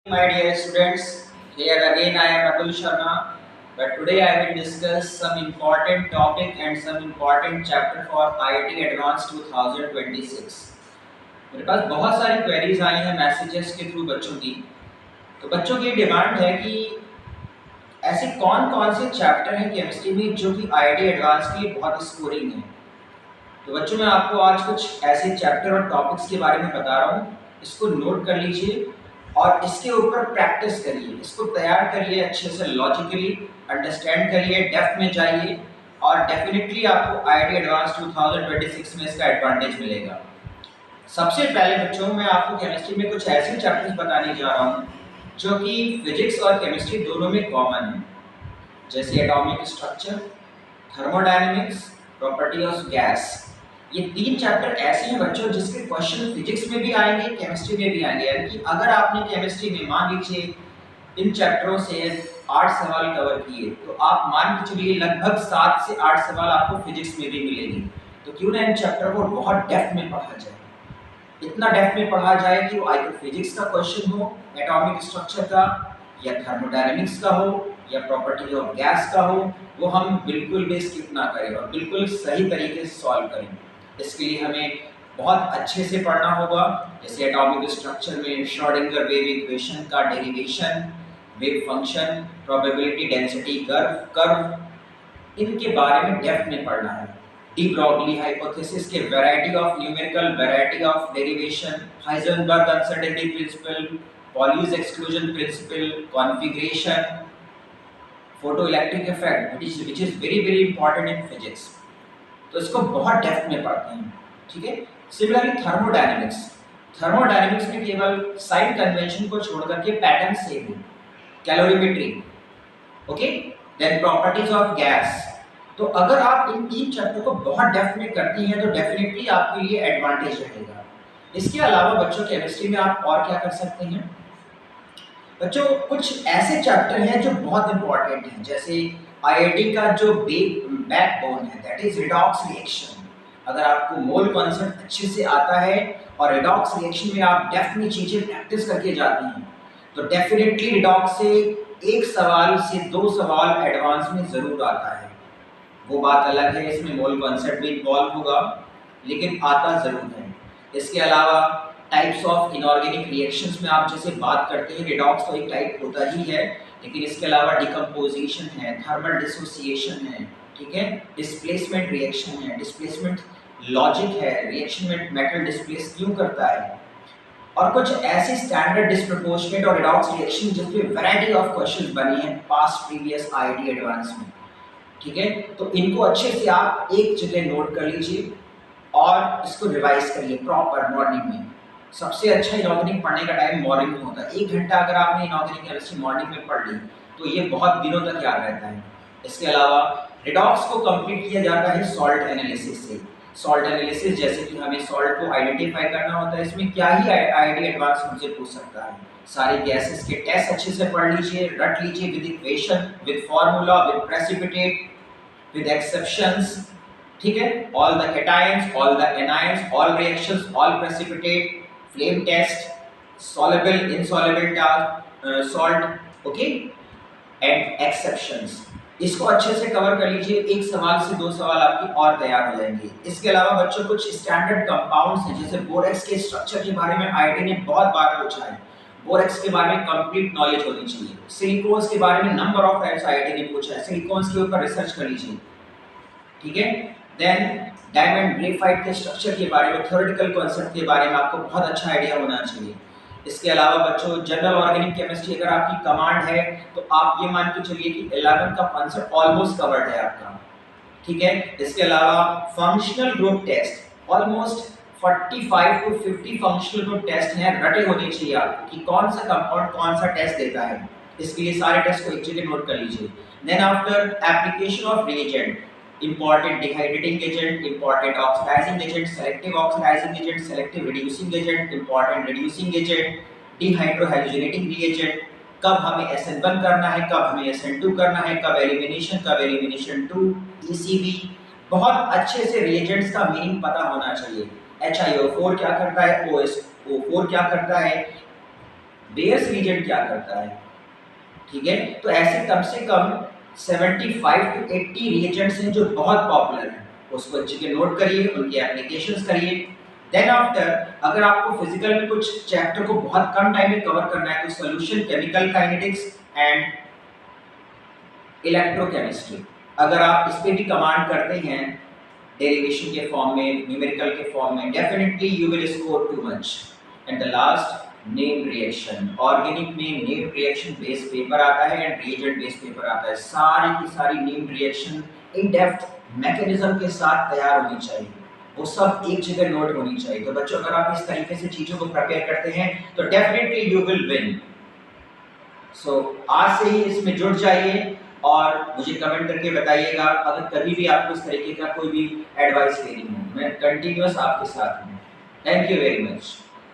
My dear students, here again I am Atul Sharma, but today I will discuss some important topic and some important chapter for IIT Advanced 2026. मेरे पास बहुत सारी queries आई हैं messages के through बच्चों की। तो बच्चों की डिमांड है कि ऐसे कौन कौन से चैप्टर हैं केमिस्ट्री में जो कि IIT एडवांस के लिए बहुत स्कोरिंग है। तो बच्चों मैं आपको आज कुछ ऐसे चैप्टर और टॉपिक्स के बारे में बता रहा हूँ, इसको नोट कर लीजिए और इसके ऊपर प्रैक्टिस करिए, इसको तैयार करिए अच्छे से, लॉजिकली अंडरस्टैंड करिए, डेप्थ में जाइए और डेफिनेटली आपको IIT एडवांस 2026 में इसका एडवांटेज मिलेगा। सबसे पहले बच्चों मैं आपको केमिस्ट्री में कुछ ऐसे चैप्टर्स बताने जा रहा हूँ जो कि फिजिक्स और केमिस्ट्री दोनों में कॉमन है, जैसे atomic structure, thermodynamics, property of gas. ये तीन चैप्टर ऐसे हैं बच्चों जिसके क्वेश्चन फिजिक्स में भी आएंगे, केमिस्ट्री में भी आएंगे। यानी कि अगर आपने केमिस्ट्री में मान लीजिए इन चैप्टरों से 8 सवाल कवर किए तो आप मान के चलिए लगभग 7 से 8 सवाल आपको फिजिक्स में भी मिलेंगे। तो क्यों ना इन चैप्टर को बहुत डेप्थ में पढ़ा जाए, इतना डेप्थ में पढ़ा जाए कि वो आइए फिजिक्स का क्वेश्चन हो, एटॉमिक स्ट्रक्चर का, या थर्मोडायनेमिक्स का हो, या प्रॉपर्टी ऑफ गैस का हो, वो हम बिल्कुल भी स्किप ना करें और बिल्कुल सही तरीके से सॉल्व करें। इसके लिए हमें बहुत अच्छे से पढ़ना होगा। जैसे एटॉमिक स्ट्रक्चर में श्रोडिंगर वेव इक्वेशन का derivation, wave function, probability density curve, इनके बारे में डेप्थ में पढ़ना है। डी ब्रॉगली हाइपोथेसिस के variety of numerical, variety of derivation, Heisenberg uncertainty principle, Pauli's exclusion principle, configuration, photoelectric effect which is very very important in physics. तो इसको बहुत डेप्थ में पढ़ते हैं, ठीक है। सिमिलरली थर्मोडायनेमिक्स, थर्मोडायनेमिक्स में केवल साइन कन्वेंशन को छोड़ करके पैटर्न सेम है, calorimetry, okay. Then properties of gas. तो अगर आप इन तीन चैप्टर को बहुत डेप्थ में करती हैं तो डेफिनेटली आपके लिए एडवांटेज रहेगा। इसके अलावा बच्चों केमिस्ट्री में आप और क्या कर सकते हैं बच्चों, कुछ ऐसे चैप्टर हैं जो बहुत इंपॉर्टेंट हैं, जैसे आईआईटी का जो बैकबोन है दैट इज रिडॉक्स रिएक्शन। अगर आपको मोल कॉन्सेप्ट अच्छे से आता है और रिडॉक्स रिएक्शन में आप डेप्थ में चीजें प्रैक्टिस करके जाते हैं तो डेफिनेटली रिडॉक्स से एक सवाल से दो सवाल एडवांस में जरूर आता है। वो बात अलग है, इसमें मोल कॉन्सेप्ट भी इन्वॉल्व होगा, लेकिन आता जरूर है। इसके अलावा टाइप्स ऑफ इनऑर्गेनिक रिएक्शंस में आप जैसे बात करते हैं, रिडॉक्स तो एक टाइप होता ही है, लेकिन इसके अलावा डिकम्पोजिशन है, थर्मल डिसोसिएशन है, ठीक है, डिस्प्लेसमेंट रिएक्शन है, डिस्प्लेसमेंट लॉजिक है, रिएक्शन में मेटल डिस्प्लेस क्यों करता है, और कुछ ऐसे स्टैंडर्ड डिस्प्रोपोर्शनेट और रिडॉक्स रिएक्शन जिसमें वैरायटी ऑफ क्वेश्चंस बनी हैं पास्ट प्रीवियस आईआईटी एडवांस में, ठीक है। तो इनको अच्छे से आप एक जगह नोट कर लीजिए और इसको रिवाइज करिए प्रॉपर मॉर्निंग में। सबसे अच्छा इनऑर्गेनिक पढ़ने का टाइम मॉर्निंग में होता है। 1 घंटा अगर आपने इनऑर्गेनिक केमिस्ट्री मॉर्निंग में पढ़ ली तो ये बहुत दिनों तक याद रहता है। इसके अलावा रिडॉक्स को कंप्लीट किया जाता है सॉल्ट एनालिसिस से। सॉल्ट एनालिसिस जैसे कि हमें सॉल्ट को आइडेंटिफाई करना होता है, इसमें क्या ही आईआईटी एडवांस हमसे पूछ सकता है। सारे गैसेस के टेस्ट अच्छे से पढ़ लीजिए, रट लीजिए with equation, with formula, with precipitate, with exceptions, ठीक है, all the cations, all the anions, all reactions, all precipitate, flame test, soluble, insoluble salt, okay, and exceptions। इसको अच्छे से कवर कर लीजिए, एक सवाल से दो सवाल आपके और तैयार हो जाएंगे। इसके अलावा बच्चों कुछ स्टैंडर्ड कंपाउंड्स हैं, जैसे बोरेक्स के स्ट्रक्चर के बारे में आईआईटी ने बहुत बार पूछा है, बोरेक्स के बारे में कंप्लीट नॉलेज होनी चाहिए। सिलिकॉन्स के बारे में नंबर ऑफ टाइम्स आईआईटी ने पूछा है, सिलिकॉन्स के ऊपर रिसर्च कर लीजिए, ठीक है। देन डायमंड ग्रेफाइट के स्ट्रक्चर के बारे में, थ्योरेटिकल कॉन्सेप्ट के बारे में आपको बहुत अच्छा आइडिया होना चाहिए। इसके अलावा बच्चों जनरल ऑर्गेनिक केमिस्ट्री अगर आपकी कमांड है तो आप ये मान के चलिए कि 11 का कॉन्सेप्ट ऑलमोस्ट कवर्ड है आपका, ठीक है। इसके अलावा functional group test almost 45 to 50 functional group test हैं, रटे होने चाहिए आपको कि कौन सा कंपाउंड कौन सा टेस्ट देता है। इसके लिए सारे टेस्ट को एक जगह नोट कर लीजिए। Then after application of reagent, important dehydrating agent, important oxidizing agent, selective oxidizing agent, selective reducing agent, important reducing agent, dehydrohalogenating reagent, कब हमें SN1 करना है, कब हमें SN2 करना है, कब एलिमिनेशन 2, ECV, बहुत अच्छे से रिएजेंट्स का मीनिंग पता होना चाहिए। HiO4 क्या करता है, OSO4 क्या करता है, बेयर्स रीजन क्या करता है, ठीक है। तो ऐसे कम से कम 75 to 80 रिएजेंट्स हैं जो बहुत पॉपुलर हैं, उसको अच्छे से नोट करिए, उनके एप्लीकेशंस करिए। देन आफ्टर अगर आपको फिजिकल में कुछ चैप्टर को बहुत कम टाइम में कवर करना है तो solution chemical kinetics and electrochemistry, अगर आप इस पे भी कमांड करते हैं डेरिवेशन के फॉर्म में, न्यूमेरिकल के फॉर्म में, definitely you will score too much. And the last name reaction, organic में नेम रिएक्शन बेस्ड पेपर आता है एंड रिएजेंट बेस्ड पेपर आता है। सारी की सारी name reaction in depth mechanism के साथ तैयार होनी चाहिए, वो सब एक जगह नोट होनी चाहिए। तो बच्चों अगर आप इस तरीके से चीजों को प्रिपेयर करते हैं तो डेफिनेटली यू विल विन। सो आज से ही इसमें जुड़ जाइए और मुझे कमेंट करके बताइएगा अगर कभी भी आपको इस तरीके का कोई भी एडवाइस लेनी हो, मैं कंटिन्यूअस आपके साथ हूँ। Thank you very much.